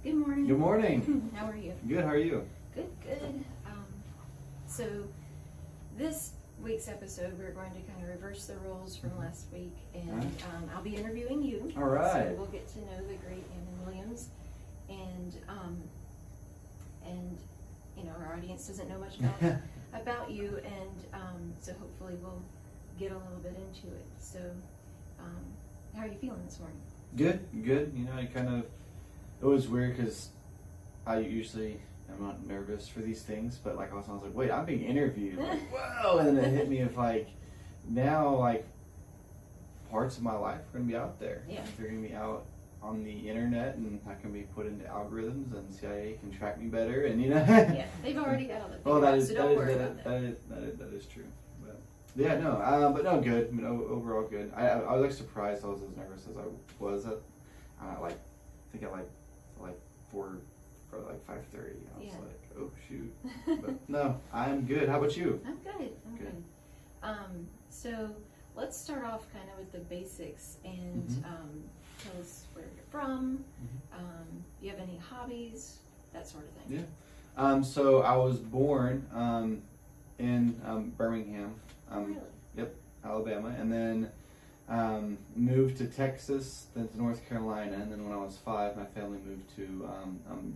Good morning. Good morning. How are you? Good, how are you? Good, good. So this week's episode, we're going to kind of reverse the roles from last week, and I'll be interviewing you. All right. So we'll get to know the great Ammon Williams, and you know, our audience doesn't know much about you, and so hopefully we'll get a little bit into it. So, how are you feeling this morning? Good, good. You know, it was weird because I usually am not nervous for these things, but like also I was like, wait, I'm being interviewed. Like, whoa! And then it hit me of like, now like parts of my life are gonna be out there. Yeah. They're gonna be out on the internet, and I can be put into algorithms, and CIA can track me better, and you know. Yeah, they've already got all the Well, that is so don't worry about that. That is true. But yeah, no, but no, good. I mean, overall good. I was like surprised I was as nervous as I was at I think at like 4 or like 5:30. I was like, oh shoot. But no, I'm good. How about you? I'm good. I'm good. So let's start off kind of with the basics and tell us where you're from. Do you have any hobbies? That sort of thing. Yeah. So I was born in Birmingham. Really? Yep, Alabama, and then moved to Texas, then to North Carolina, and then when I was 5, my family moved to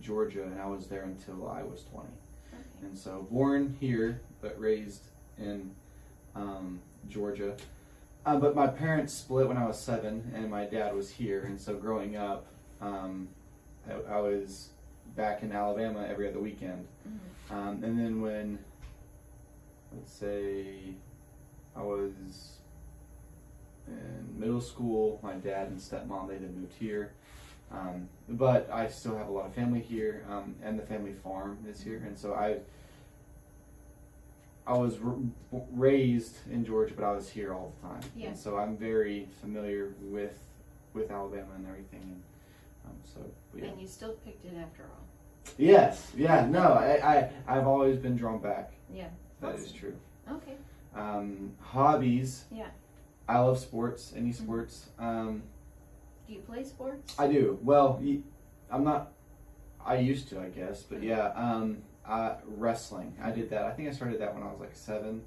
Georgia, and I was there until I was 20. Okay. And so born here, but raised in Georgia. But my parents split when I was 7, and my dad was here, and so growing up, I was back in Alabama every other weekend. And then when, let's say, I was in middle school, my dad and stepmom, they then moved here. But I still have a lot of family here, and the family farm is here. And so I was raised in Georgia, but I was here all the time. Yeah. And so I'm very familiar with Alabama and everything. And yeah. And you still picked it after all. Yes. Yeah. No. I've always been drawn back. Yeah. That Awesome. is true. Okay. Hobbies. Yeah. I love sports. Any sports. Do you play sports? I do. Well, I'm not. I used to, I guess, but yeah. Wrestling. I did that. I think I started that when I was like 7,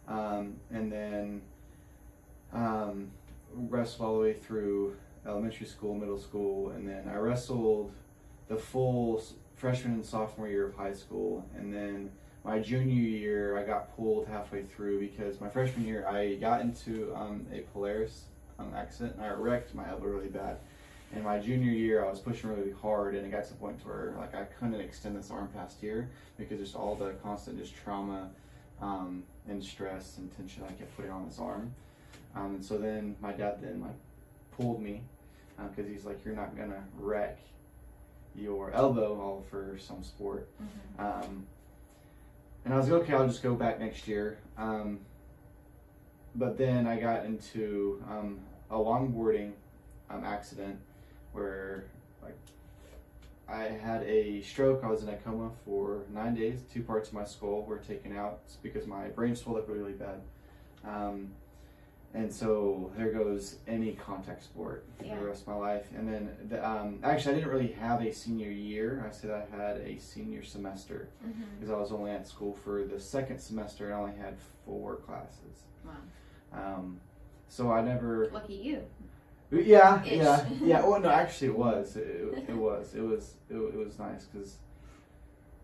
and then wrestled all the way through elementary school, middle school, and then I wrestled the full freshman and sophomore year of high school, and then my junior year I got pulled halfway through because my freshman year I got into a Polaris accident and I wrecked my elbow really bad. And my junior year, I was pushing really hard, and it got to the point where like I couldn't extend this arm past here because just all the constant just trauma and stress and tension I kept putting on this arm. And so then my dad then like pulled me because he's like, you're not gonna wreck your elbow all for some sport. And I was like, okay, I'll just go back next year. But then I got into a longboarding accident where like I had a stroke. I was in a coma for 9 days. 2 parts of my skull were taken out because my brain swelled up really bad. And so there goes any contact sport for the rest of my life. And then actually I didn't really have a senior year. I said I had a senior semester because I was only at school for the 2nd semester and I only had 4 classes. Wow. So I never. Lucky you. Yeah, Ish. yeah. Well, no, actually, it was. It was nice because,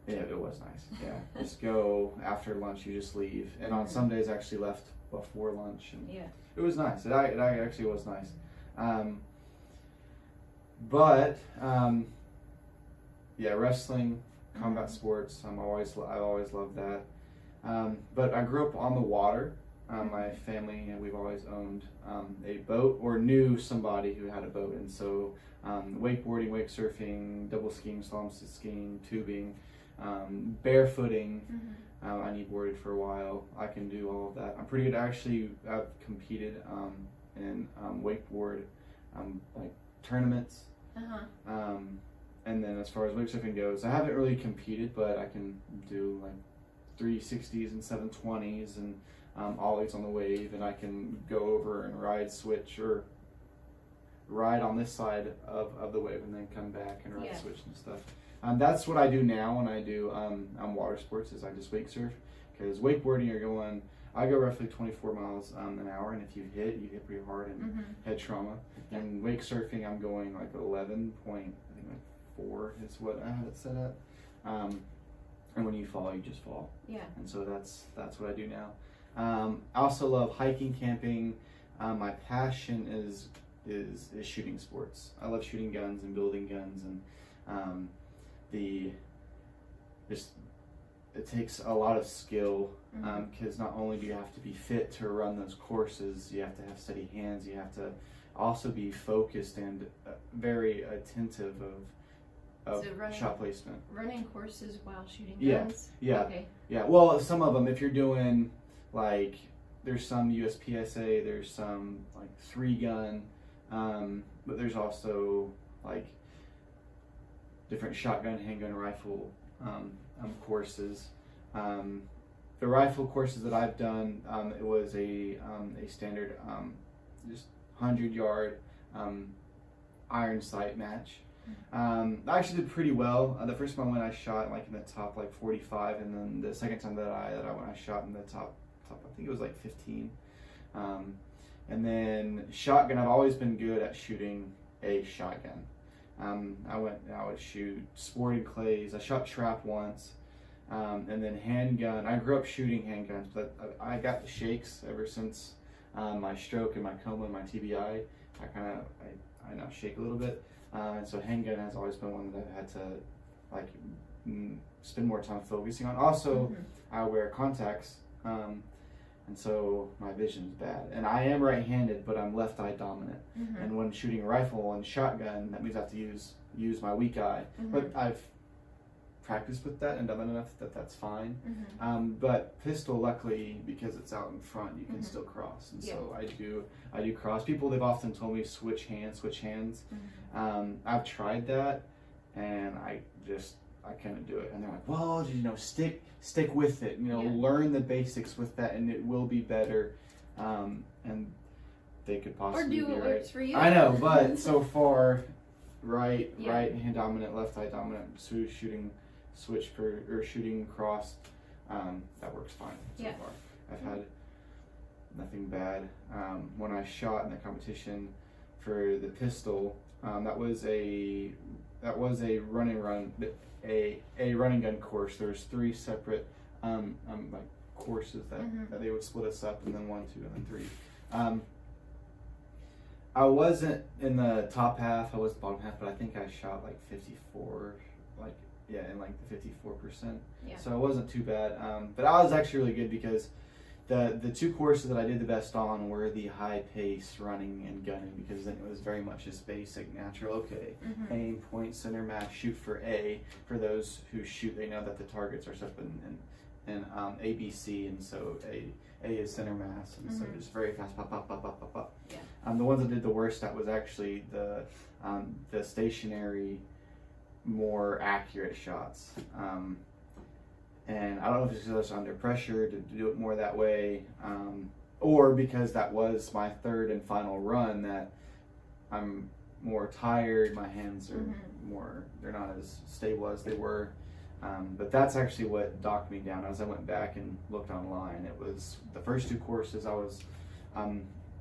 yeah, it was nice. Yeah, just go after lunch. You just leave, and on some days, I actually left before lunch, and it was nice. It actually was nice. But yeah, wrestling, combat sports. I've always loved that. But I grew up on the water. My family and we've always owned a boat or knew somebody who had a boat, and so wakeboarding, wake surfing, double skiing, slalom skiing, tubing, barefooting. I kneeboarded for a while. I can do all of that. I'm pretty good. Actually, I've competed in wakeboard like tournaments. And then as far as wake surfing goes, I haven't really competed, but I can do like 360s and 720s and ollies on the wave, and I can go over and ride ride on this side of the wave and then come back and ride Yeah. switch and stuff. That's what I do now when I do water sports is I just wake surf, because wakeboarding I go roughly 24 miles an hour, and if you hit pretty hard and head trauma. And wake surfing, I'm going like 11.4 is what I have it set at. And when you fall, you just fall. Yeah. And so that's what I do now. I also love hiking, camping. My passion is shooting sports. I love shooting guns and building guns, and it takes a lot of skill, because not only do you have to be fit to run those courses, you have to have steady hands, you have to also be focused and very attentive of shot placement. Running courses while shooting Yeah, guns? yeah. Okay. Yeah, well, some of them, if you're doing, like, there's some USPSA, there's some, like, 3-gun, but there's also, like, different shotgun, handgun, rifle courses. The rifle courses that I've done, it was a standard just 100-yard iron sight match. I actually did pretty well. The first time I went, I shot like in the top like 45, and then the second time that I went, I shot in the top. I think it was like 15. And then shotgun, I've always been good at shooting a shotgun. I would shoot sporting clays. I shot trap once, and then handgun. I grew up shooting handguns, but I got the shakes ever since my stroke and my coma and my TBI. I now shake a little bit. And so handgun has always been one that I've had to like spend more time focusing on. Also, I wear contacts, and so my vision's bad. And I am right-handed, but I'm left eye dominant. And when shooting a rifle and shotgun, that means I have to use my weak eye. But I've practiced with that and done enough that that's fine. But pistol, luckily, because it's out in front, you can still cross. And so I do cross. People, they've often told me switch hands. I've tried that, and I couldn't do it. And they're like, well, stick with it. Learn the basics with that, and it will be better. And they could possibly or do what works for you. I know, but so far, right hand dominant, left eye dominant, shooting switch or shooting cross, that works fine so far. I've had nothing bad. When I shot in the competition for the pistol, that was a running gun course. There's 3 separate like courses that they would split us up, and then 1, 2, and then 3. I wasn't in the top half. I was the bottom half, but I think I shot like 54, in like the 54%. Yeah. So it wasn't too bad. But I was actually really good because the 2 courses that I did the best on were the high pace running and gunning, because then it was very much just basic, natural. Okay, aim, point, center, mass, shoot for A. For those who shoot, they know that the targets are set up in A, B, C, and so A is center mass, and so just very fast, pop, pop, pop, pop, pop, pop. Yeah. The ones that did the worst at was actually the stationary, more accurate shots. And I don't know if it's because I was under pressure to do it more that way, or because that was my 3rd and final run that I'm more tired, my hands are they're not as stable as they were. But that's actually what knocked me down. As I went back and looked online, it was the first 2 courses I was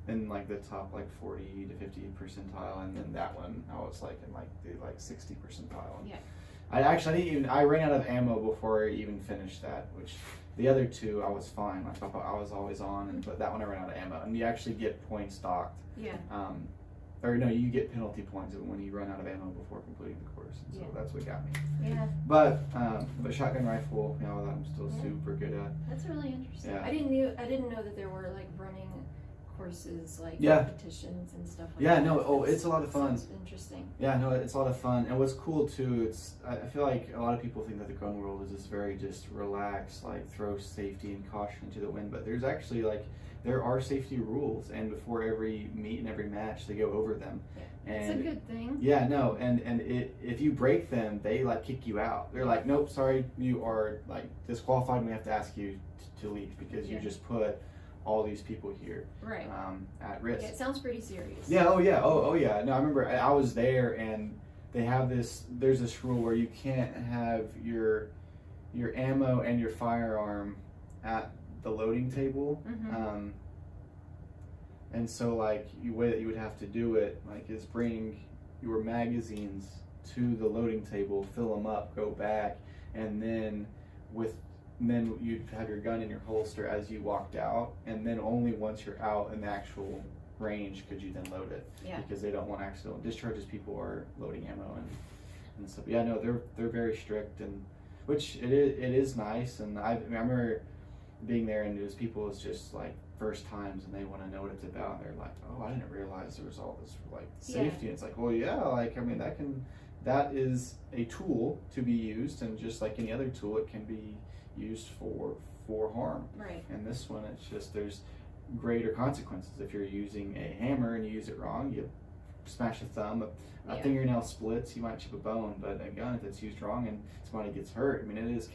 in like the top like 40 to 50 percentile, and then that one I was like in like the 60 percentile. Yeah. I ran out of ammo before I even finished that, which the other 2 I was fine. I was always on, but that one I ran out of ammo. And you actually get points docked. Yeah. Or no, you get penalty points when you run out of ammo before completing the course. And so that's what got me. Yeah. But shotgun rifle, that I'm still super good at. That's really interesting. Yeah. I didn't know that there were like running courses, like competitions and stuff like that. Yeah, no, it's a lot of fun. Sounds interesting. Yeah, no, it's a lot of fun. And what's cool too, I feel like a lot of people think that the gun world is just very just relaxed, like throw safety and caution into the wind, but there's actually there are safety rules, and before every meet and every match they go over them. Yeah. It's a good thing. Yeah, no, and if you break them, they kick you out. They're like, nope, sorry, you are disqualified, and we have to ask you to leave because you just put all these people here Right. at risk. Yeah, it sounds pretty serious. Yeah. Oh yeah. Oh yeah. No, I remember I was there, and they have this. There's this rule where you can't have your ammo and your firearm at the loading table. Mm-hmm. And so, like, the way that you would have to do it, like, is bring your magazines to the loading table, fill them up, go back, and then you'd have your gun in your holster as you walked out, and then only once you're out in the actual range could you then load it. Yeah. Because they don't want accidental discharges. People are loading ammo and stuff. Yeah, no, they're very strict, and which it is nice. And I remember being there, and there's people it's just like first times, and they want to know what it's about. And they're like, oh, I didn't realize there was all this like safety. Yeah. And it's like, well, yeah, like I mean that is a tool to be used, and just like any other tool, it can be used for harm. Right. And this one, it's just there's greater consequences. If you're using a hammer and you use it wrong, you smash a thumb, a fingernail splits, you might chip a bone. But a gun, if it's used wrong and somebody gets hurt, I mean, it is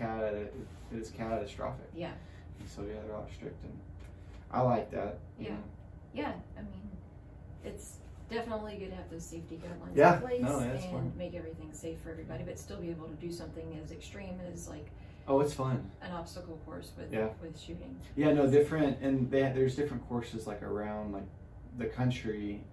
catastrophic. Yeah. And so yeah, they're a lot strict, and I like that. Yeah. Yeah. I mean, it's definitely good to have those safety guidelines Yeah. in place No, that's and fine. make everything safe for everybody, but still be able to do something as extreme as like Oh, it's fun. an obstacle course with shooting. Yeah, no, different, and there's different courses like around like the country.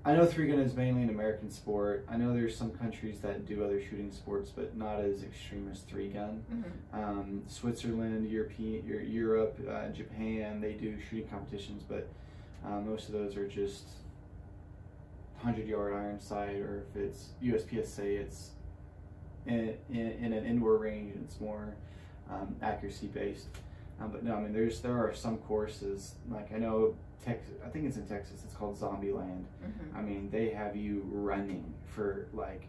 I know three gun is mainly an American sport. I know there's some countries that do other shooting sports, but not as extreme as three gun. Mm-hmm. Switzerland, Europe, Japan, they do shooting competitions, but most of those are just 100-yard iron sight, or if it's USPSA, it's in an indoor range, and it's more accuracy based. But no, I mean there are some courses, like I know I think it's in Texas. It's called Zombieland. Mm-hmm. I mean, they have you running for like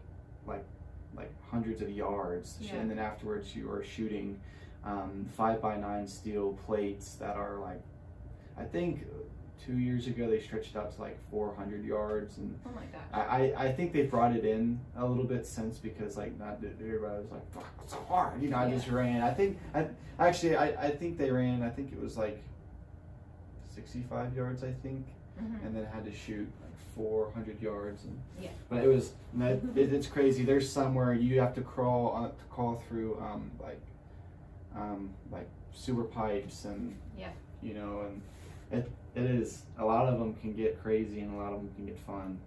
hundreds of yards, and then afterwards you are shooting 5x9 steel plates that are like, I think 2 years ago they stretched out to like 400 yards, and oh my gosh. I think they've brought it in a little bit since, because like not everybody was like, fuck, it's so hard, you know. I just ran. I think they ran. I think it was like 65 yards, I think, Mm-hmm. and then had to shoot like 400 yards, and Yeah. but it's crazy. There's some where you have to crawl through like sewer pipes, and you know, and it is, a lot of them can get crazy and a lot of them can get fun.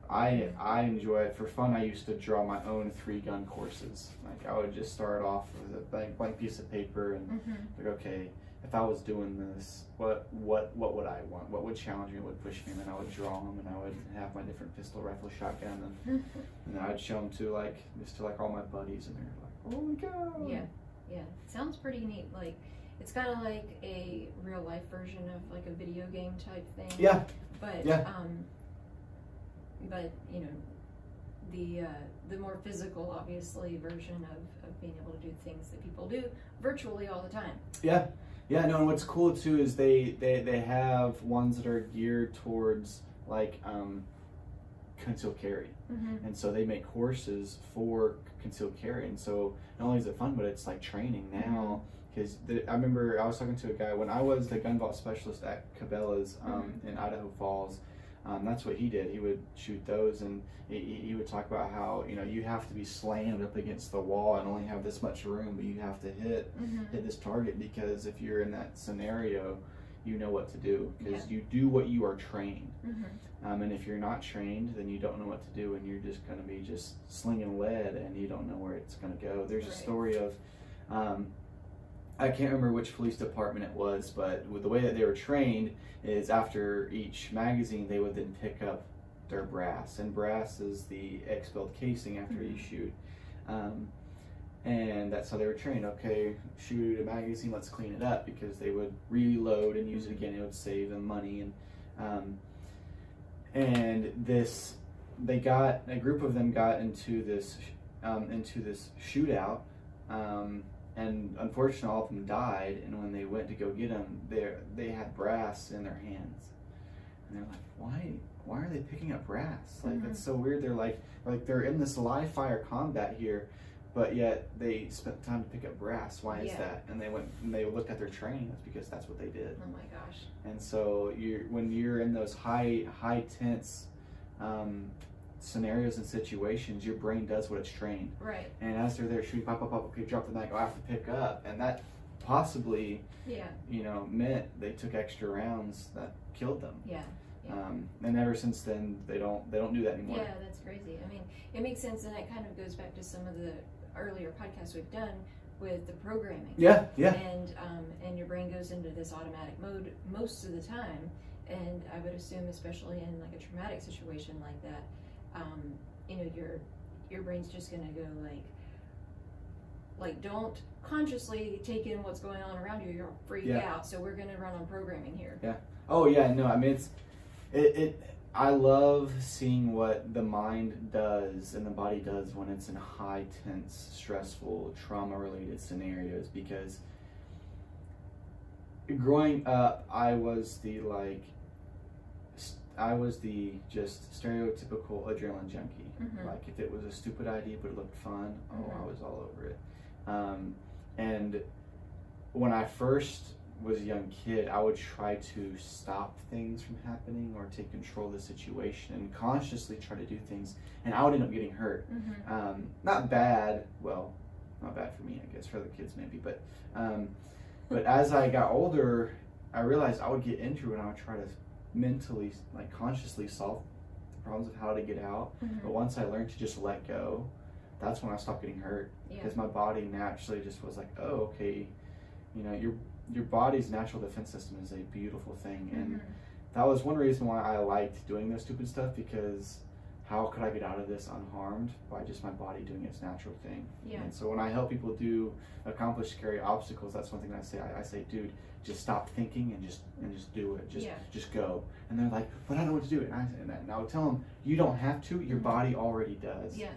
I enjoy it for fun. I used to draw my own 3-gun courses. Like I would just start off with a blank piece of paper, and Mm-hmm. like, okay, if I was doing this, what would I want? What would challenge me? What would push me? And then I would draw them, and I would have my different pistol, rifle, shotgun, and then I'd show them to all my buddies, and they're like, "Oh my god!" Yeah. Sounds pretty neat. Like it's kind of like a real life version of like a video game type thing. Yeah. But but you know, the more physical, obviously, version of being able to do things that people do virtually all the time. Yeah. Yeah, no, and what's cool too is they have ones that are geared towards like concealed carry. Mm-hmm. And so they make courses for concealed carry, and so not only is it fun, but it's like training now. Because I remember I was talking to a guy when I was the gun vault specialist at Cabela's in Idaho Falls. That's what he did. He would shoot those, and he would talk about how, you know, you have to be slammed up against the wall and only have this much room, but you have to hit this target, because if you're in that scenario, you know what to do, because you do what you are trained. And if you're not trained, then you don't know what to do, and you're just going to be just slinging lead, and you don't know where it's going to go. There's a story of I can't remember which police department it was, but with the way that they were trained is after each magazine they would then pick up their brass, and brass is the expelled casing after you shoot, and that's how they were trained. Okay, shoot a magazine, let's clean it up, because they would reload and use it again. It would save them money, and a group of them got into this shootout. And unfortunately, all of them died. And when they went to go get them, they had brass in their hands, and they're like, "Why are they picking up brass? Like that's so weird." They're like they're in this live fire combat here, but yet they spent time to pick up brass. Why is Yeah. that? And they went and they looked at their training. That's because that's what they did. Oh my gosh. And so when you're in those high tense scenarios and situations, your brain does what it's trained. Right. And as they're there shooting, pop, okay, drop the knife, I have to pick up, and that possibly, Yeah. meant they took extra rounds that killed them. Yeah. And ever since then, they don't do that anymore. Yeah, that's crazy. I mean, it makes sense, and it kind of goes back to some of the earlier podcasts we've done with the programming. Yeah. And your brain goes into this automatic mode most of the time, and I would assume, especially in like a traumatic situation like that, your brain's just gonna go like don't consciously take in what's going on around you. You'll freak out. So we're gonna run on programming here. Yeah. Oh yeah. No, I mean I love seeing what the mind does and the body does when it's in high tense, stressful, trauma related scenarios, because growing up I was the just stereotypical adrenaline junkie. Mm-hmm. Like if it was a stupid idea but it looked fun, Mm-hmm. I was all over it. And when I first was a young kid, I would try to stop things from happening or take control of the situation and consciously try to do things, and I would end up getting hurt. Mm-hmm. Not bad for me, I guess, for other kids maybe, but as I got older, I realized I would get injured when I would try to mentally, consciously solve the problems of how to get out. Mm-hmm. But once I learned to just let go, that's when I stopped getting hurt, because my body naturally just was like, oh, okay, your body's natural defense system is a beautiful thing. And Mm-hmm. that was one reason why I liked doing this stupid stuff, because how could I get out of this unharmed? By just my body doing its natural thing. Yeah. And so when I help people accomplish scary obstacles, that's one thing I say. I say, dude, just stop thinking and just do it. Just go. And they're like, but I don't know what to do. And I would tell them, you don't have to. Your body already does. Yeah.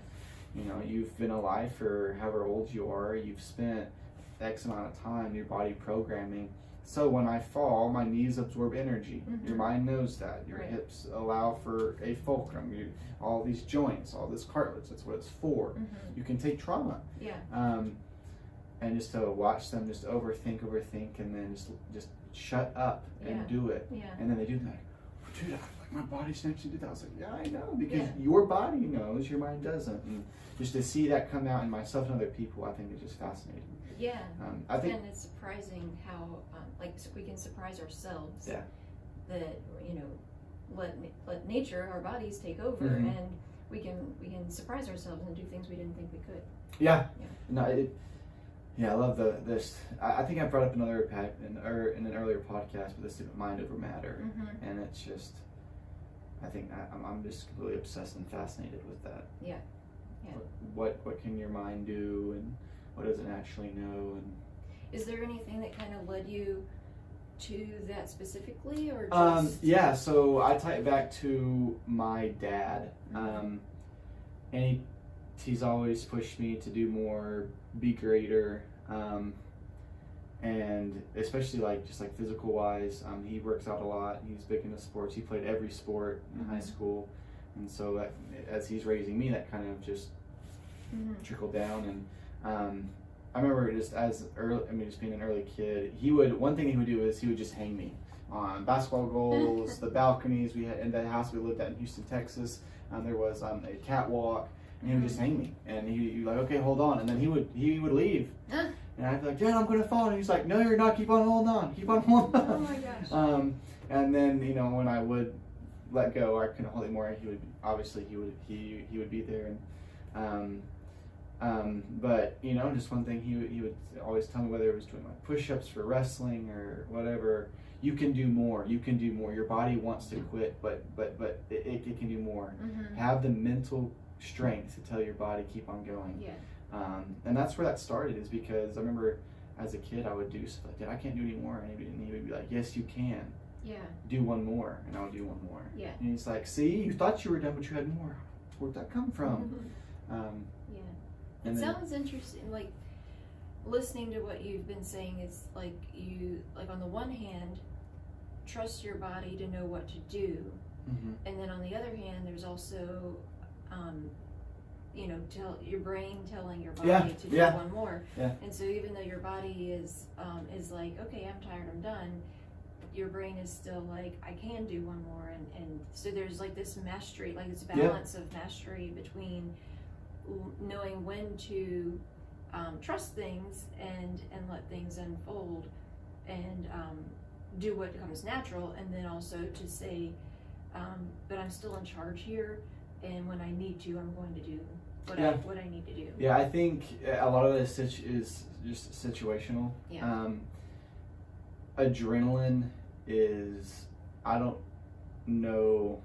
You've been alive for however old you are. You've spent X amount of time, your body programming. So when I fall, my knees absorb energy. Mm-hmm. Your mind knows that. Your Right. hips allow for a fulcrum. All these joints, all this cartilage, that's what it's for. Mm-hmm. You can take trauma. Yeah. And just to watch them just overthink, and then just shut up and do it. Yeah. And then they do that. Dude, my body's actually did that. I was like, yeah, I know, because Yeah. your body knows, your mind doesn't. And just to see that come out in myself and other people, I think is just fascinating. Yeah. I think, and it's surprising how we can surprise ourselves. Yeah. That let nature, our bodies, take over, Mm-hmm. and we can surprise ourselves and do things we didn't think we could. Yeah. Yeah. No, I love this. I think I brought up in an earlier podcast, but this mind over matter, Mm-hmm. and it's just, I think I'm just completely obsessed and fascinated with that. Yeah. Yeah. What can your mind do, and what does it actually know? And Is there anything that kind of led you to that specifically, or just? Yeah, so I tie it back to my dad, Mm-hmm. and he's always pushed me to do more, be greater, and especially just physical wise. He works out a lot. He's big into sports. He played every sport in high school, and so that, as he's raising me, that kind of just Mm-hmm. trickled down. And I remember just being an early kid, one thing he would do is he would just hang me on basketball goals, the balconies we had in the house we lived at in Houston, Texas. There was a catwalk, and he would just hang me, and he'd like, okay, hold on, and then he would leave, and I'd be like, Dad, I'm gonna fall, and he's like, no, you're not, keep on holding on. Oh my gosh. And then when I would let go, I couldn't hold it more. He would be there, and but just one thing he would always tell me, whether it was doing push-ups for wrestling or whatever, you can do more. Your body wants to quit, but it can do more. Mm-hmm. Have the mental strength to tell your body keep on going. Yeah. And that's where that started, is because I remember as a kid I would do stuff like, Dad, I can't do any more, and he would be like, yes, you can. Yeah. Do one more, and I would do one more. Yeah. And he's like, see, you thought you were done, but you had more. Where'd that come from? Yeah. And It then, sounds interesting. Listening to what you've been saying is you on the one hand trust your body to know what to do, Mhm. and then on the other hand there's also tell your brain telling your Yeah, body to do yeah. one more. Yeah. And so even though your body is like, okay, I'm tired, I'm done, your brain is still like, I can do one more. And so there's like this mastery, like this balance of mastery between knowing when to trust things and let things unfold and do what comes natural, and then also to say, but I'm still in charge here, and when I need to, I'm going to do what I need to do. Yeah, I think a lot of this is just situational. Yeah. Adrenaline is, I don't know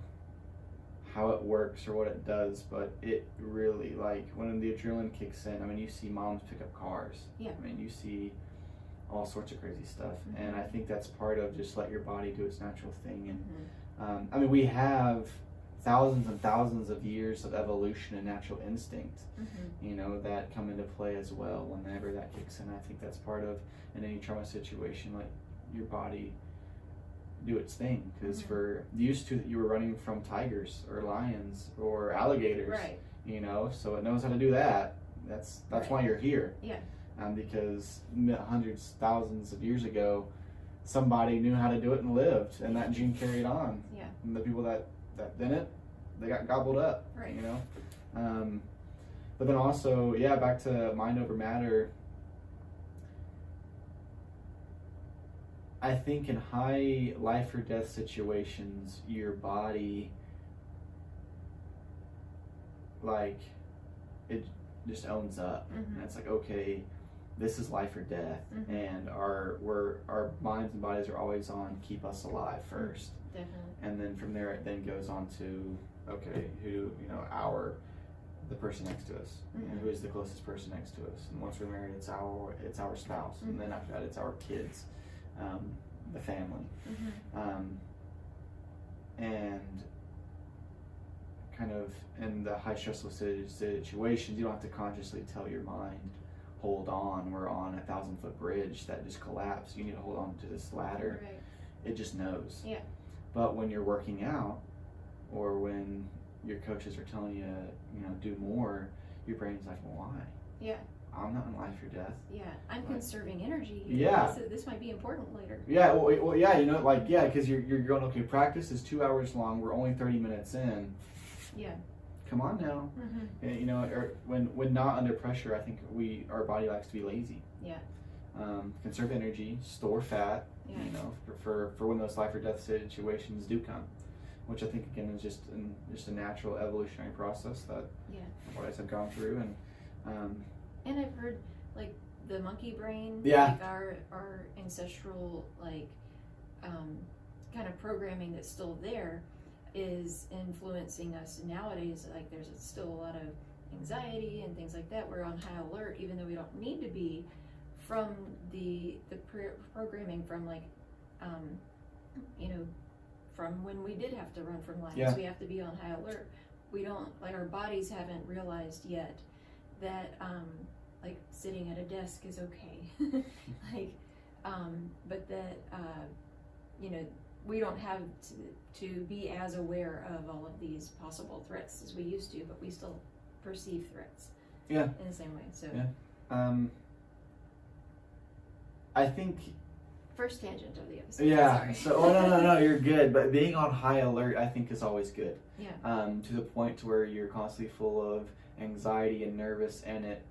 how it works or what it does, but it really, like, when the adrenaline kicks in, I mean, you see moms pick up cars. Yeah. I mean, you see all sorts of crazy stuff. Mm-hmm. And I think that's part of just let your body do its natural thing. And Mm-hmm. I mean, we have thousands and thousands of years of evolution and natural instinct, Mm-hmm. That come into play as well whenever that kicks in. I think that's part of, in any trauma situation, let your body do its thing. Because Mm-hmm. for used to, you were running from tigers or lions or alligators, Right. So it knows how to do that. That's Right. why you're here. Yeah. Because hundreds, thousands of years ago, somebody knew how to do it and lived, and that gene carried on. Yeah. And the people that didn't, they got gobbled up. Right. But then also, back to mind over matter. I think in high life or death situations, your body, like, it just owns up. Mm-hmm. And it's like, okay, this is life or death, Mm-hmm. and our minds and bodies are always on keep us alive first. Definitely. And then from there it then goes on to, okay, who, the person next to us, Mm-hmm. who is the closest person next to us. And once we're married, it's our spouse. Mm-hmm. And then after that, it's our kids, the family. Mm-hmm. And kind of in the high stressful situations, you don't have to consciously tell your mind, hold on, we're on a 1,000-foot bridge that just collapsed, you need to hold on to this ladder. Right. It just knows. Yeah. But when you're working out, or when your coaches are telling you, do more, your brain's like, well, why? Yeah. I'm not in life or death. Yeah. I'm Right. conserving energy. Yeah. This might be important later. Yeah, well, yeah, because you're going, okay, practice is 2 hours long, we're only 30 minutes in. Yeah. Come on now. Mm-hmm. Or when not under pressure, I think our body likes to be lazy. Yeah. Conserve energy, store fat. Yeah. For when those life or death situations do come, which I think again is just a natural evolutionary process that our bodies have gone through. And I've heard like the monkey brain, Yeah. like our ancestral kind of programming that's still there is influencing us nowadays. Like there's still a lot of anxiety and things like that. We're on high alert, even though we don't need to be, from the programming from like from when we did have to run from lions. Yeah. We have to be on high alert. We don't, like, our bodies haven't realized yet that like sitting at a desk is okay. But that we don't have to be as aware of all of these possible threats as we used to, but we still perceive threats in the same way. So I think first tangent of the episode. Yeah. Sorry. So no, you're good. But being on high alert, I think, is always good. Yeah. To the point to where you're constantly full of anxiety and nervous, and it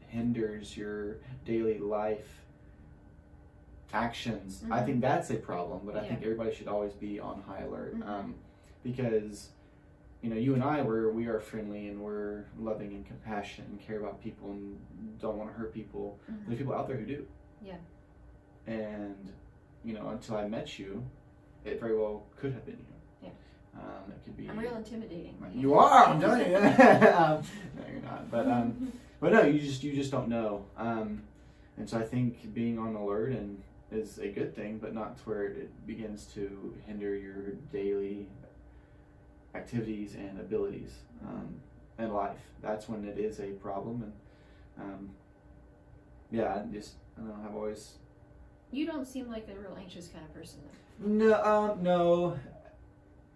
hinders your daily life actions. Mm-hmm. I think that's a problem. But I think Yeah. everybody should always be on high alert, Mm-hmm. because you and I, we are friendly and we're loving and compassionate and care about people and don't want to hurt people. Mm-hmm. There's people out there who do. Yeah. And until I met you, it very well could have been you. Yeah. It could be. I'm real intimidating. You are. I'm telling you. No, you're not. But no, you just don't know. And so I think being on alert is a good thing, but not to where it begins to hinder your daily activities and abilities in life. That's when it is a problem. And I don't know. I've always. You don't seem like a real anxious kind of person, though.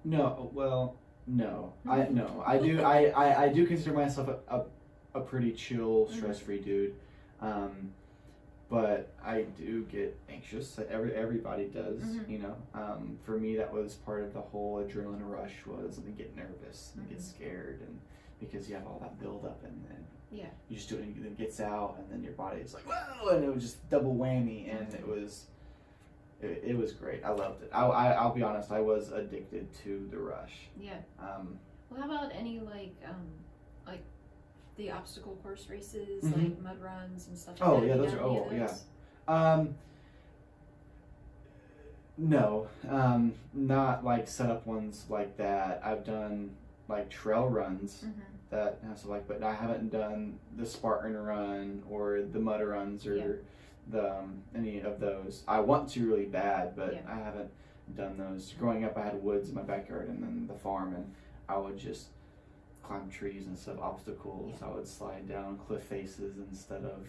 No. Well, No, I do consider myself a pretty chill, stress-free dude, but I do get anxious. Everybody does, you know. For me, that was part of the whole adrenaline rush, was and get nervous and get scared, and because you have all that buildup, and then you just do it, and then it gets out, and then your body's like, whoa, and it was just double whammy, and it was great. I loved it. I'll be honest, I was addicted to the rush. Yeah. Well, how about any like the obstacle course races, like mud runs and stuff like that? Oh yeah, those are no, not like set up ones like that. I've done like trail runs that have stuff like, but I haven't done the Spartan run or the mud runs or the any of those. I want to really bad, but I haven't done those. Growing up, I had woods in my backyard and then the farm, and I would just climb trees instead of obstacles. I would slide down cliff faces instead of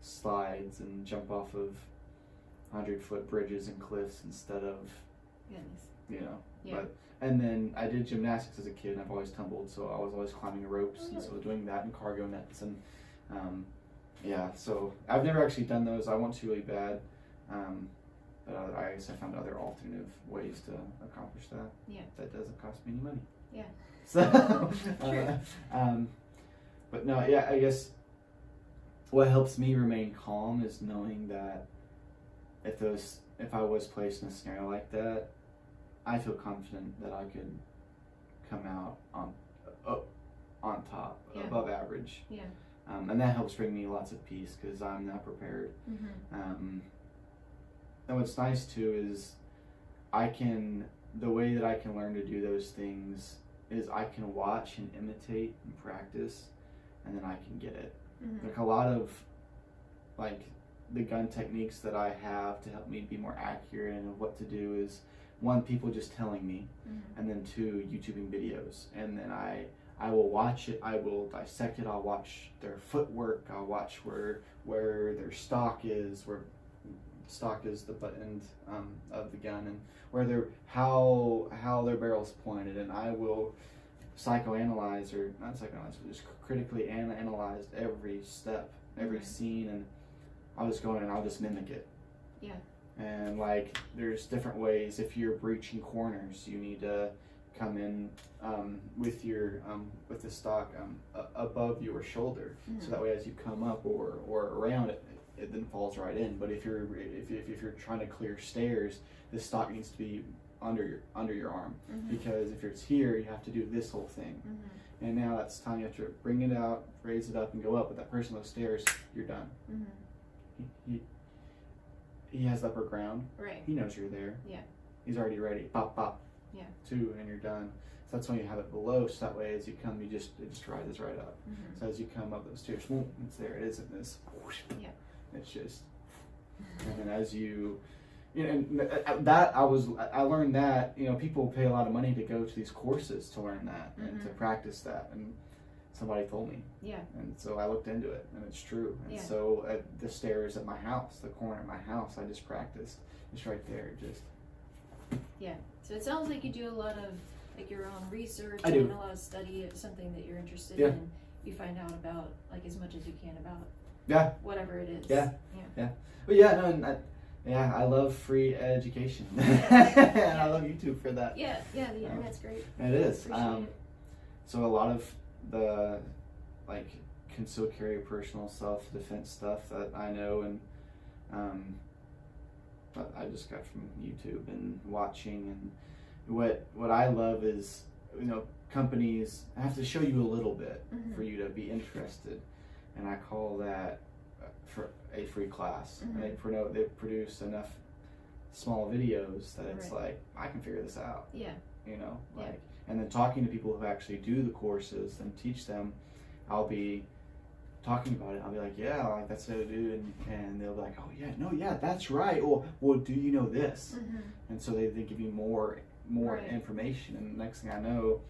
slides, and jump off of 100-foot bridges and cliffs instead of you know. But and then I did gymnastics as a kid, and I've always tumbled, so I was always climbing ropes, and so doing that and cargo nets, and so I've never actually done those. I want to really bad, but I guess I found other alternative ways to accomplish that. Yeah. That doesn't cost me any money. Yeah. So, but no, I guess what helps me remain calm is knowing that if I was placed in a scenario like that, I feel confident that I could come out on top, above average. Yeah. And that helps bring me lots of peace because I'm not prepared. And what's nice too is the way that I can learn to do those things is I can watch and imitate and practice, and then I can get it. Like a lot of like the gun techniques that I have to help me be more accurate and what to do is, one, people just telling me, and then two, YouTubing videos, and then I will watch it, I will dissect it, I'll watch their footwork, I'll watch where their stock is, where stock is the butt end of the gun, and where how their barrel's pointed, and I will psychoanalyze, or not psychoanalyze, but just critically analyze every step, every scene, and I'll just go in and I'll just mimic it. Yeah. And like there's different ways. If you're breaching corners, you need to come in with your with the stock above your shoulder, so that way as you come up or around it, it then falls right in. But if you're trying to clear stairs, the stock needs to be under your arm, because if it's here, you have to do this whole thing. And now that's time you have to bring it out, raise it up, and go up. But that person on those stairs, you're done. He has the upper ground. Right. He knows you're there. Yeah. He's already ready. Pop, pop. Yeah. 2, and you're done. So that's when you have it below, so that way as you come, it just rises right up. So as you come up those stairs, boom, it's there. It isn't this. Yeah. It's just, and then as you know, and that I learned that, you know, people pay a lot of money to go to these courses to learn that and to practice that, and somebody told me. Yeah. And so I looked into it, and it's true. And so at the stairs at my house, the corner of my house, I just practiced. It's right there, just. Yeah. So it sounds like you do a lot of like your own research and a lot of study of something that you're interested in. And you find out about like as much as you can about whatever it is. Yeah. But I love free education. And I love YouTube for that. Yeah, the internet's great. It is. So a lot of the like concealed carry, personal self-defense stuff that I know and I just got from YouTube and watching, and what I love is, you know, companies have to show you a little bit for you to be interested, and I call that for a free class. And they produce enough small videos that it's like I can figure this out. Yeah. You know, like, and then talking to people who actually do the courses and teach them, I'll be talking about it. I'll be like, yeah, like that's what I do, and they'll be like, oh yeah, no, yeah, that's right. Or well, do you know this? And so they give you more information, and the next thing I know,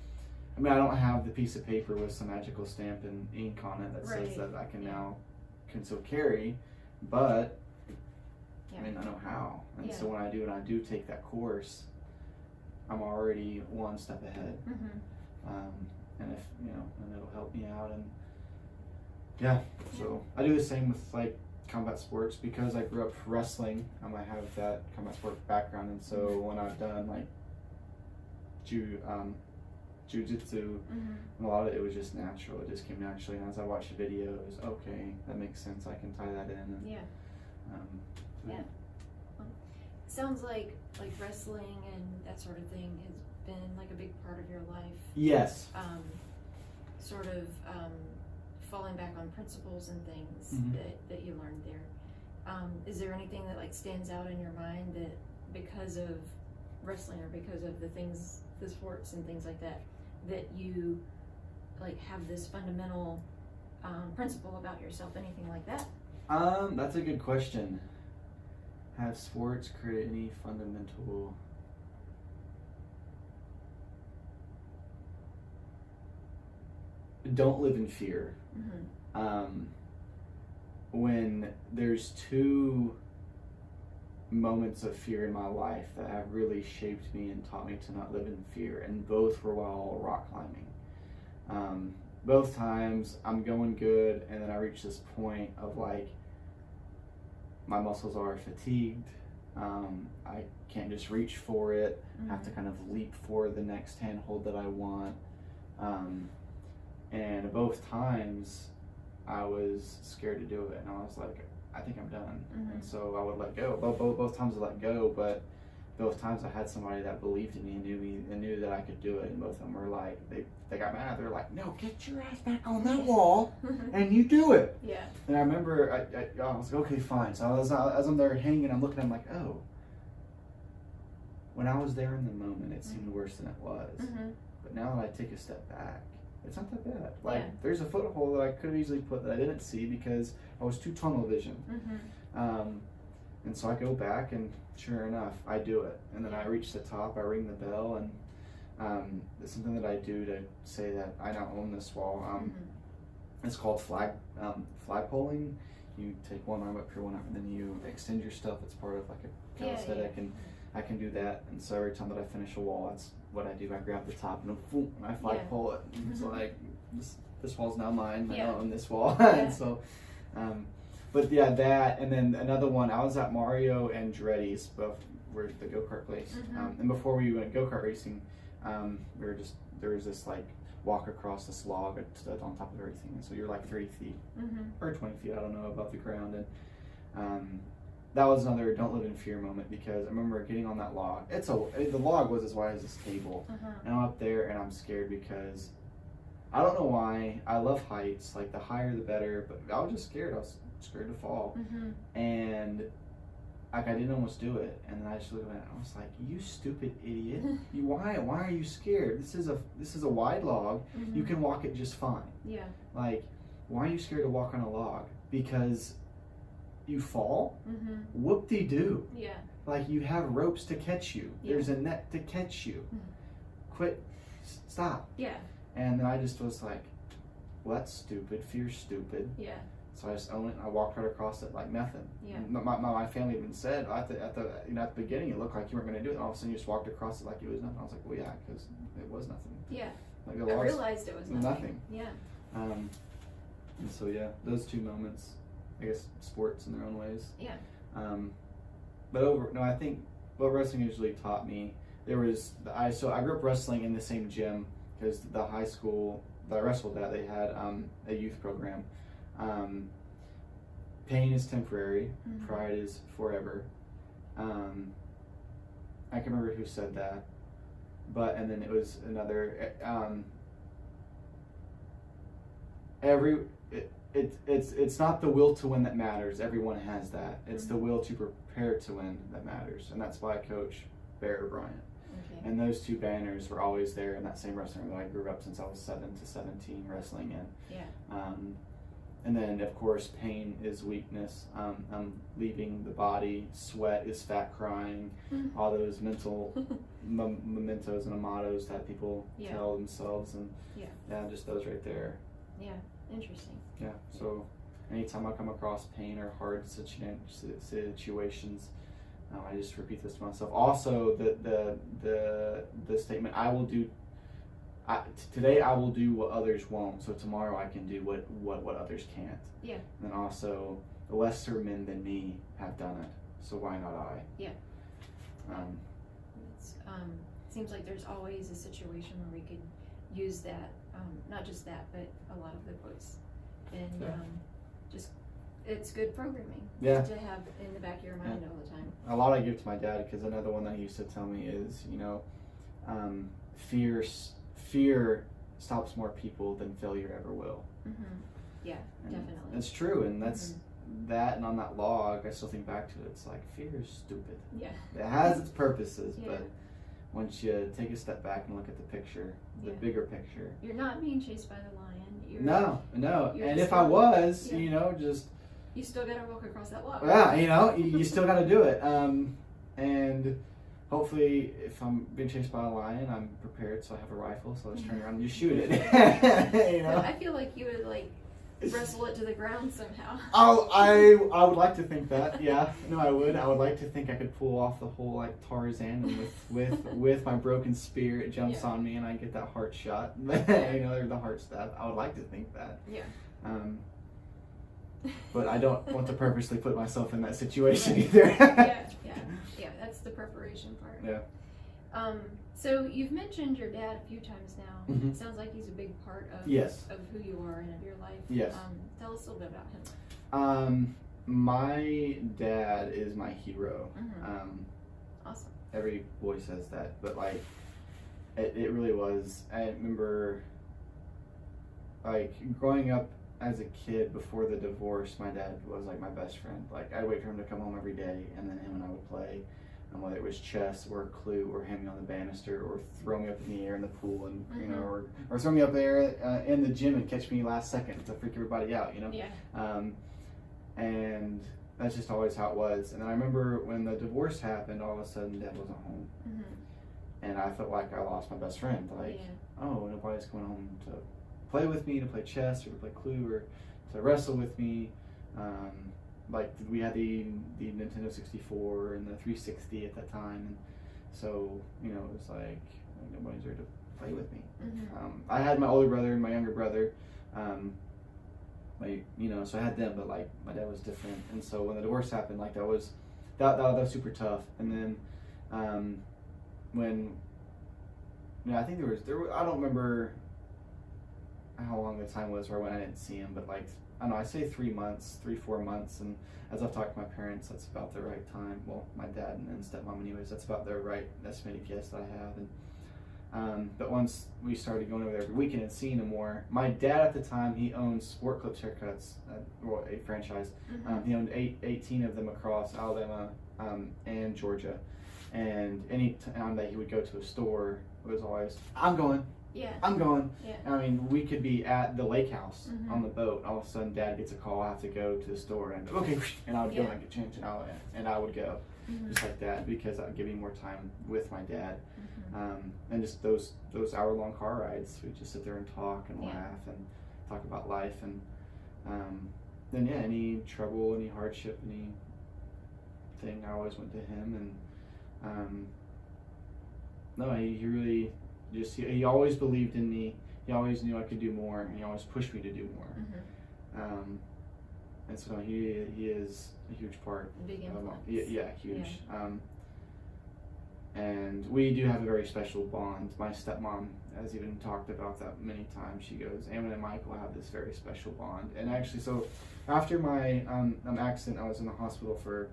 I mean, I don't have the piece of paper with some magical stamp and ink on it that says that I can now conceal carry, but I mean, I know how, and so when I do take that course, I'm already one step ahead. and if and it'll help me out. And yeah, so I do the same with like combat sports because I grew up wrestling. I have that combat sport background, and so when I've done like jiu-jitsu, a lot of it was just natural. It just came naturally, and as I watched the videos, okay, that makes sense. I can tie that in. And, sounds like wrestling and that sort of thing has been like a big part of your life. Yes. Sort of falling back on principles and things that you learned there. Is there anything that like stands out in your mind that because of wrestling or because of the sports and things like that you like have this fundamental principle about yourself? Anything like that? That's a good question. Have sports create any fundamental? Don't live in fear. When there's two moments of fear in my life that have really shaped me and taught me to not live in fear, and both were while rock climbing. Both times I'm going good, and then I reach this point of like my muscles are fatigued. I can't just reach for it. I have to kind of leap for the next handhold that I want. And both times I was scared to do it, and I was like, I think I'm done. And so I would let go. Both times I let go, but both times I had somebody that believed in me and knew that I could do it. And both of them were like, they got mad. They're like, no, get your ass back on that wall and you do it. Yeah. And I remember I was like, okay, fine. So as I'm there hanging, I'm looking at them like, oh, when I was there in the moment, it seemed worse than it was. But now that I take a step back, it's not that bad. Like there's a foothold that I could have easily put that I didn't see because I was too tunnel vision. And so I go back, and sure enough, I do it. And then I reach the top, I ring the bell, and it's something that I do to say that I now own this wall. It's called flag polling. You take one arm up here, one arm, and then you extend your stuff. It's part of like a calisthenic, and I can do that. And so every time that I finish a wall, that's what I do. I grab the top and I flag pole it. And it's like this wall's now mine. I own this wall. And so. But yeah, that, and then another one, I was at Mario and Andretti's, both were the go-kart place. And before we went go-kart racing, there was this like walk across this log on top of everything. And so you're like 30 feet or 20 feet, I don't know, above the ground. And that was another don't live in fear moment, because I remember getting on that log. The log was as wide as this table. And I'm up there and I'm scared because I don't know why. I love heights, like the higher the better, but I was just scared. I was scared to fall, and like I didn't almost do it, and then I just looked at it and I was like, you stupid idiot. Why are you scared? This is a wide log. You can walk it just fine. Like, why are you scared to walk on a log? Because you fall? Whoop-de-doo. Like, you have ropes to catch you. There's a net to catch you. Quit. Stop. And then I just was like, well, that's stupid. Fear's stupid. So I just owned it, and I walked right across it like nothing. My family even said at the beginning it looked like you weren't going to do it, and all of a sudden you just walked across it like it was nothing. I was like, well, yeah, because it was nothing. Like I realized it was nothing. And so those two moments, I guess, sports in their own ways. But I think what wrestling usually taught me, I grew up wrestling in the same gym, because the high school that I wrestled at, they had a youth program. Pain is temporary, pride is forever. I can remember who said that, and then it was another. It's not the will to win that matters. Everyone has that. It's the will to prepare to win that matters, and that's why I coach Bear Bryant. And those two banners were always there in that same wrestling room that I grew up since I was 7 to 17 wrestling in. And then, of course, pain is weakness. Leaving the body. Sweat is fat crying. All those mental mementos and mottos that people tell themselves. And just those right there. Interesting. So anytime I come across pain or hard situations, I just repeat this to myself. Also, the statement, I will do today I will do what others won't, so tomorrow I can do what others can't. Yeah. And then also, lesser men than me have done it, so why not I? Yeah. It's, seems like there's always a situation where we could use that, not just that, but a lot of the quotes. And just, it's good programming to have in the back of your mind all the time. A lot I give to my dad, because another one that he used to tell me is, fear stops more people than failure ever will. Mm-hmm. Yeah, and definitely. That's true, and that's that, and on that log, I still think back to it, it's like, fear is stupid. Yeah. It has its purposes, but once you take a step back and look at the picture, the bigger picture. You're not being chased by the lion. No. And if I was, just... You still gotta walk across that log. Yeah, you still gotta do it. And hopefully, if I'm being chased by a lion, I'm prepared, so I have a rifle, so I just turn around and just shoot it. I feel like you would, wrestle it to the ground somehow. Oh, I would like to think that. Yeah, no, I would. I would like to think I could pull off the whole Tarzan, and with my broken spear, it jumps on me, and I get that heart shot. Or the heart stab. I would like to think that. Yeah. But I don't want to purposely put myself in that situation either. Yeah. That's the preparation part. Yeah. So you've mentioned your dad a few times now. Mm-hmm. It sounds like he's a big part of of who you are and of your life. Yes. Tell us a little bit about him. My dad is my hero. Mm-hmm. Awesome. Every boy says that, but it really was. I remember growing up as a kid before the divorce, my dad was my best friend. I'd wait for him to come home every day, and then him and I would play. And whether it was chess or Clue or hang me on the banister or throw me up in the air in the pool, and or throw me up there in the gym and catch me last second to freak everybody out, Yeah. And that's just always how it was. And then I remember when the divorce happened, all of a sudden Dad wasn't home. Mm-hmm. And I felt like I lost my best friend. Oh, nobody's coming home to play with me, to play chess or to play Clue or to wrestle with me. We had the Nintendo 64 and the 360 at that time, and so it was nobody's there to play with me. Mm-hmm. I had my older brother and my younger brother, so I had them, but my dad was different. And so when the divorce happened, that was super tough. And then when I think there I don't remember how long the time was when I didn't see him, but I don't know, I say 3 months, 4 months, and as I've talked to my parents, that's about the right time. Well, my dad and stepmom anyways, that's about the right estimated guess that I have. And but once we started going over there every weekend and seeing him more, my dad at the time, he owns Sport Clips haircuts, a franchise. Mm-hmm. He owned 18 of them across Alabama and Georgia, and any time that he would go to a store, it was always, I'm going. Yeah. I'm going. Yeah. I mean, we could be at the lake house Mm-hmm. on the boat. All of a sudden, Dad gets a call. I have to go to the store, and and I would go and get changed, and I would go, Mm-hmm. just like that, because I would give me more time with my dad, Mm-hmm. and just those hour-long car rides. We just sit there and talk and laugh and talk about life, and then any trouble, any hardship, anything, I always went to him, and no, he really. He always believed in me. He always knew I could do more, and he always pushed me to do more. Mm-hmm. And so he is a huge part. Big influence. Huge. Yeah. And we do have a very special bond. My stepmom has even talked about that many times. She goes, Ammon and Michael have this very special bond. And actually, so after my accident, I was in the hospital for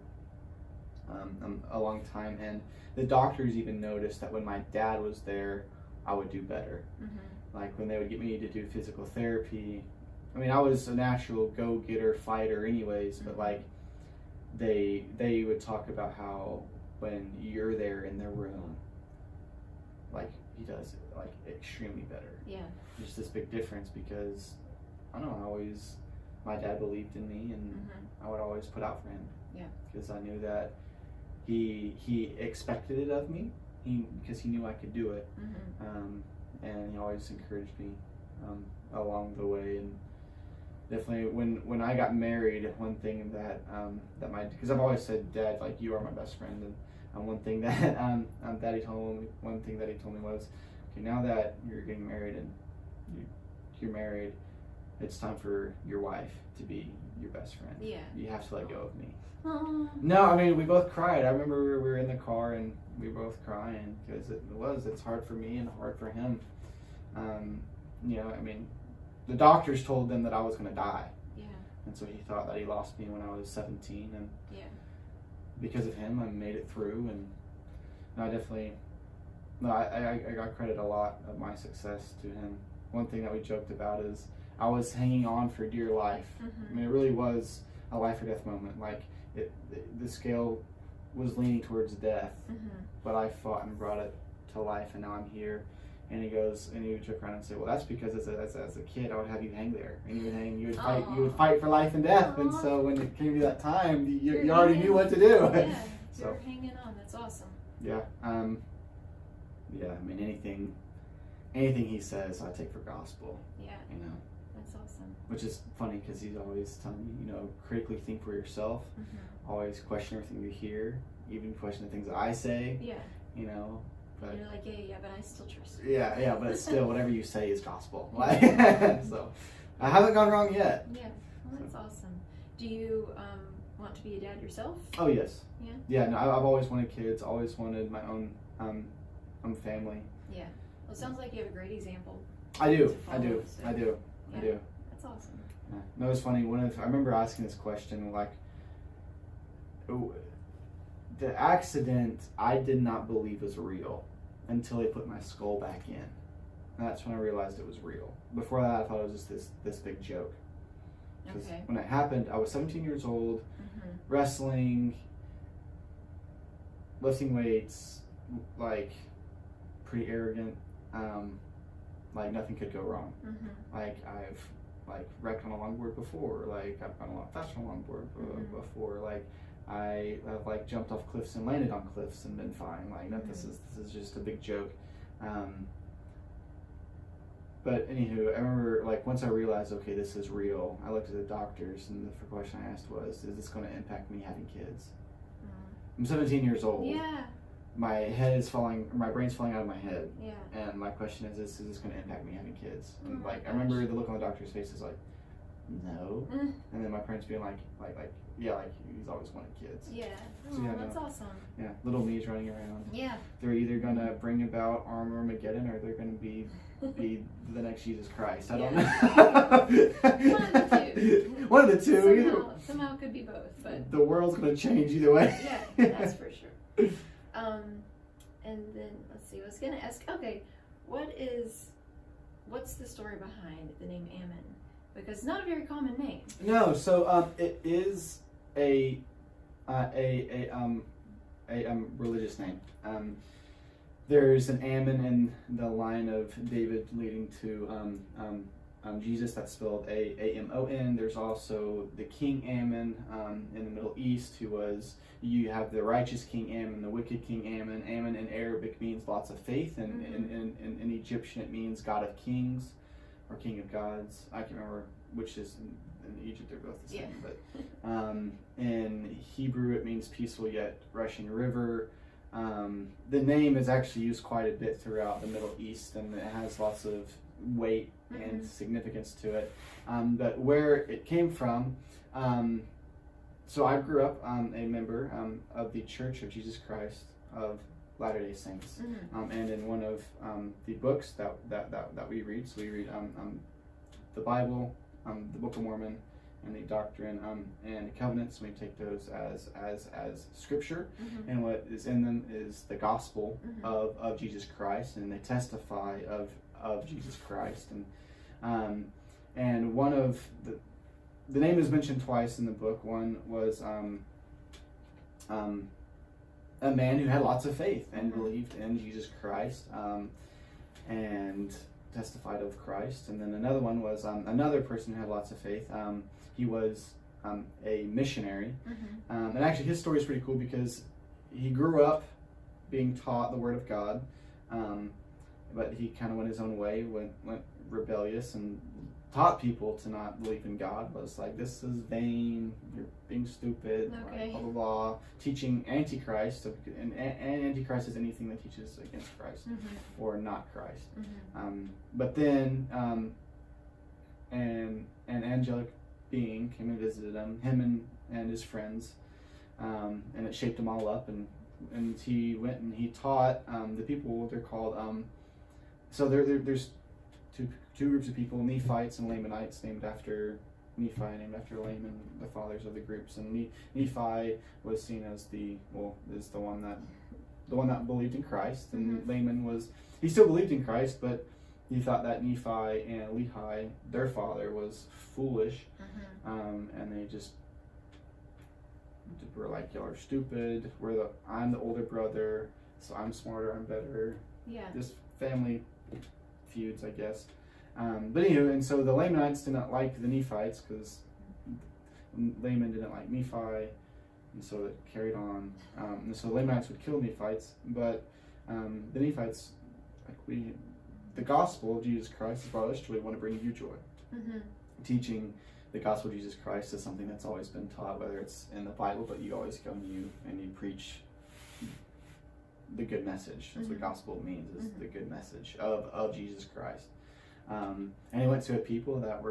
a long time, and the doctors even noticed that when my dad was there, I would do better. Mm-hmm. When they would get me to do physical therapy, I mean, I was a natural go-getter fighter anyways, but they would talk about how when you're there in their room, he does extremely better. Yeah. Just this big difference, because I don't know, my dad believed in me, and Mm-hmm. I would always put out for him. Yeah. Because I knew that he expected it of me, because he knew I could do it. Mm-hmm. And he always encouraged me along the way. And definitely when I got married, one thing that because I've always said, Dad, you are my best friend, and one thing that Daddy told me, one thing that he told me was, okay, now that you're getting married and you're married, it's time for your wife to be your best friend. Yeah. You have to let go of me. Oh. No, I mean, we both cried. I remember we were in the car and we were both crying because it's hard for me and hard for him. You know, I mean, the doctors told them that I was going to die. Yeah. And so he thought that he lost me when I was 17. And Yeah. because of him, I made it through. And I definitely, I got credit a lot of my success to him. One thing that we joked about is I was hanging on for dear life. I mean, it really was a life or death moment. Like, the scale was leaning towards death, but I fought and brought it to life, and now I'm here. And he goes, and he would joke around and say, well, that's because as a kid, I would have you hang there, and you would fight for life and death. And so when it came to that time, you already knew what to do. Yeah, so, you're hanging on. That's awesome. Yeah. Yeah. I mean, anything he says, I take for gospel. Yeah. You know. That's awesome. Which is funny because he's always telling me, you know, critically think for yourself. Always question everything you hear, even question the things that I say. Yeah. You know. But you're like, yeah, but I still trust you. Yeah, but still, whatever you say is gospel. Like, so, I haven't gone wrong yet. Yeah, well, that's awesome. Do you want to be a dad yourself? Oh, yes. Yeah? Yeah, no, I've always wanted kids, always wanted my own family. Yeah. Well, it sounds like you have a great example. I do. Yeah, that's awesome. Yeah. No, it's funny. I remember asking this question, like, the accident I did not believe was real until they put my skull back in. And that's when I realized it was real. Before that, I thought it was just this big joke. Because when it happened, I was 17 years old, wrestling, lifting weights, like, pretty arrogant. Like, nothing could go wrong. Like, I've, like, wrecked on a longboard before. Like, I've gone a lot faster on a longboard before. Like, I have, like, jumped off cliffs and landed on cliffs and been fine. Like, this is just a big joke. But anywho, I remember, like, once I realized, okay, this is real, I looked at the doctors, and the first question I asked was, is this going to impact me having kids? I'm 17 years old. Yeah. My brain's falling out of my head. Yeah. And my question is this going to impact me having kids? And, I remember the look on the doctor's face is like, no. And then my parents being like, yeah, like, he's always wanted kids. Yeah. So, that's awesome. Yeah, little me's running around. Yeah. They're either going to bring about Armageddon or they're going to be the next Jesus Christ. I don't know. One of the two. One of the two. Somehow it could be both, but the world's going to change either way. Yeah, that's for sure. And then let's see. I was going to ask. Okay, what's the story behind the name Ammon? Because it's not a very common name. No, so it is a religious name. There's an Ammon in the line of David leading to Jesus. That's spelled A-M-O-N. There's also the King Ammon in the Middle East, you have the righteous King Ammon, the wicked King Ammon. Ammon in Arabic means lots of faith, and in Egyptian it means God of kings or King of gods. I can't remember which is in Egypt. They're both the same. But in Hebrew it means peaceful yet rushing river. The name is actually used quite a bit throughout the Middle East, and it has lots of weight and significance to it. But where it came from, so I grew up a member of the Church of Jesus Christ of Latter-day Saints, and in one of the books that we read, so we read the Bible, the Book of Mormon, and the Doctrine and Covenants. We take those as scripture, and what is in them is the gospel of Jesus Christ, and they testify of Jesus Christ, and one of the name is mentioned twice in the book. One was a man who had lots of faith and believed in Jesus Christ and testified of Christ, and then another one was another person who had lots of faith. He was a missionary, and actually his story is pretty cool because he grew up being taught the Word of God, but he kind of went his own way, went rebellious, and taught people to not believe in God. Was like, this is vain, you're being stupid, Okay. blah blah blah, teaching Antichrist, and Antichrist is anything that teaches against Christ or not Christ. But then an angelic being came and visited him and his friends, and it shaped them all up, and he went and he taught the people. They're called so there's two groups of people: Nephites and Lamanites, named after Nephi, named after Laman, the fathers of the groups. And Nephi was seen as the one that believed in Christ, and Laman he still believed in Christ, but he thought that Nephi and Lehi, their father, was foolish, and they just were like, y'all are stupid. I'm the older brother, so I'm smarter, I'm better. Yeah. Just family feuds, I guess. But anyway, and so the Lamanites did not like the Nephites because Laman didn't like Nephi, and so it carried on. And so the Lamanites would kill Nephites, but the Nephites, the gospel of Jesus Christ has brought us joy. We want to bring you joy. Teaching the gospel of Jesus Christ is something that's always been taught, whether it's in the Bible, but you always come and you preach the good message. That's what gospel means, is the good message of Jesus Christ. And he went to a people that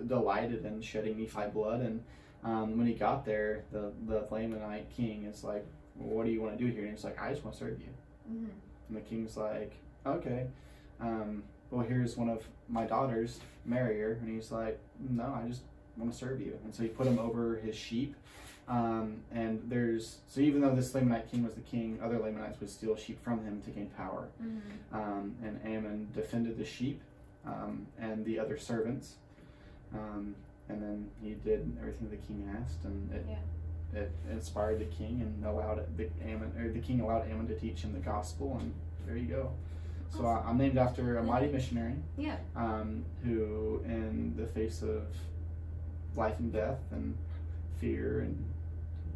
delighted in shedding Nephi blood, and when he got there, the Lamanite king is like, well, what do you want to do here? And he's like, I just want to serve you. And the king's like, okay, well, here's one of my daughters, marry her. And he's like, no, I just want to serve you. And so he put him over his sheep. And so even though this Lamanite king was the king, other Lamanites would steal sheep from him to gain power. And Ammon defended the sheep and the other servants. And then he did everything the king asked, and it inspired the king and the king allowed Ammon to teach him the gospel, and there you go. Awesome. So I'm named after a mighty missionary, who, in the face of life and death and fear, and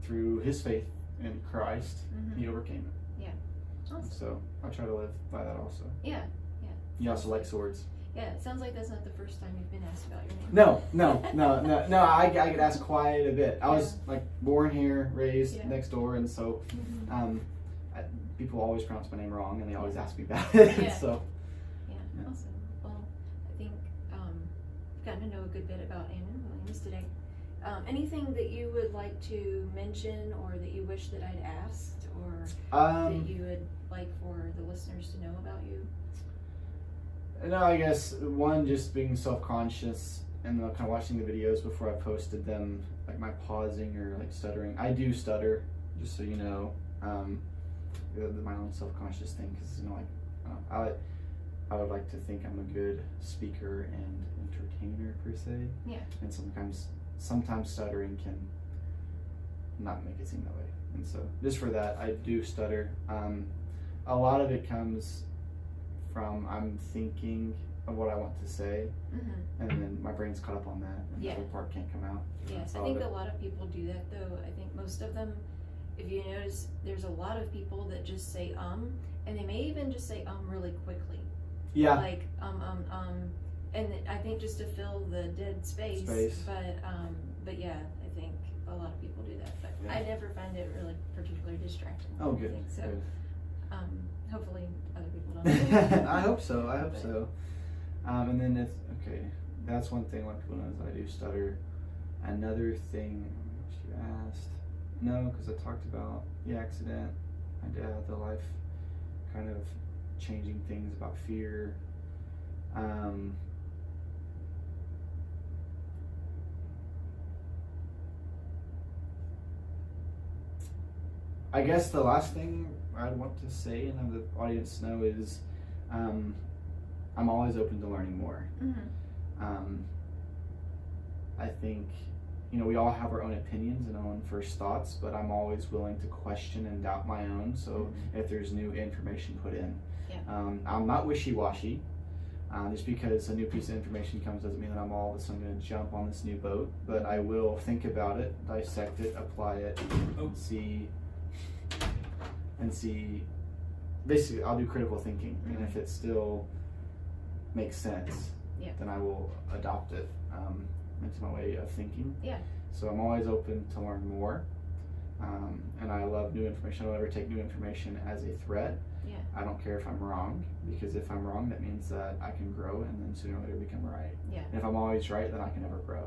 through his faith in Christ, he overcame it. Yeah. Awesome. So I try to live by that also. Yeah. You also like swords. Yeah, it sounds like that's not the first time you've been asked about your name. No. I get asked quite a bit. I was like born here, raised next door, and so people always pronounce my name wrong, and they always ask me about it. Yeah. So Awesome. Well, I think I've gotten to know a good bit about Ammon Williams today. Anything that you would like to mention, or that you wish that I'd asked, or that you would like for the listeners to know about you? No, I guess one, just being self-conscious and kind of watching the videos before I posted them, like my pausing or like stuttering. I do stutter, just so you know. My own self-conscious thing, because I would like to think I'm a good speaker and entertainer per se. Yeah. And sometimes stuttering can not make it seem that way. And so just for that, I do stutter. A lot of it comes from I'm thinking of what I want to say, and then my brain's caught up on that, and the other part can't come out. Yes, I think a lot of people do that, though. I think most of them, if you notice, there's a lot of people that just say and they may even just say really quickly. Yeah. Like and I think just to fill the dead space. But yeah, I think a lot of people do that. But I never find it really particularly distracting. Oh, good. So good. Hopefully other people don't. I hope so. And then that's one thing. What people know is I do stutter. Another thing, what you asked. No, because I talked about the accident, my dad, the life kind of changing things, about fear. I guess the last thing I'd want to say and have the audience know is I'm always open to learning more. I think, we all have our own opinions and our own first thoughts, but I'm always willing to question and doubt my own. So if there's new information put in, I'm not wishy-washy. Just because a new piece of information comes doesn't mean that I'm all of a sudden going to jump on this new boat, but I will think about it, dissect it, apply it, and see basically I'll do critical thinking, and if it still makes sense, Yeah. then I will adopt it into my way of thinking. Yeah. So I'm always open to learn more, and I love new information. I'll never take new information as a threat. Yeah. I don't care if I'm wrong, because if I'm wrong, that means that I can grow and then sooner or later become right. Yeah. And if I'm always right, then I can never grow.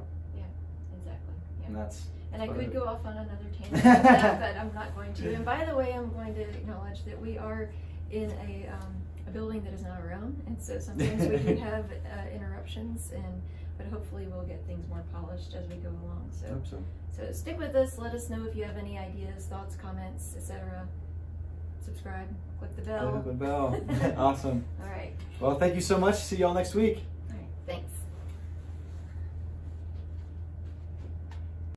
Exactly. Yeah. And that's I what could it- go off on another tangent about that, but I'm not going to. And by the way, I'm going to acknowledge that we are in a building that is not our own, and so sometimes we do have interruptions, but hopefully we'll get things more polished as we go along. I hope so. So stick with us. Let us know if you have any ideas, thoughts, comments, etc. Subscribe, click the bell. Click the bell. Awesome. All right. Well, thank you so much. See y'all next week.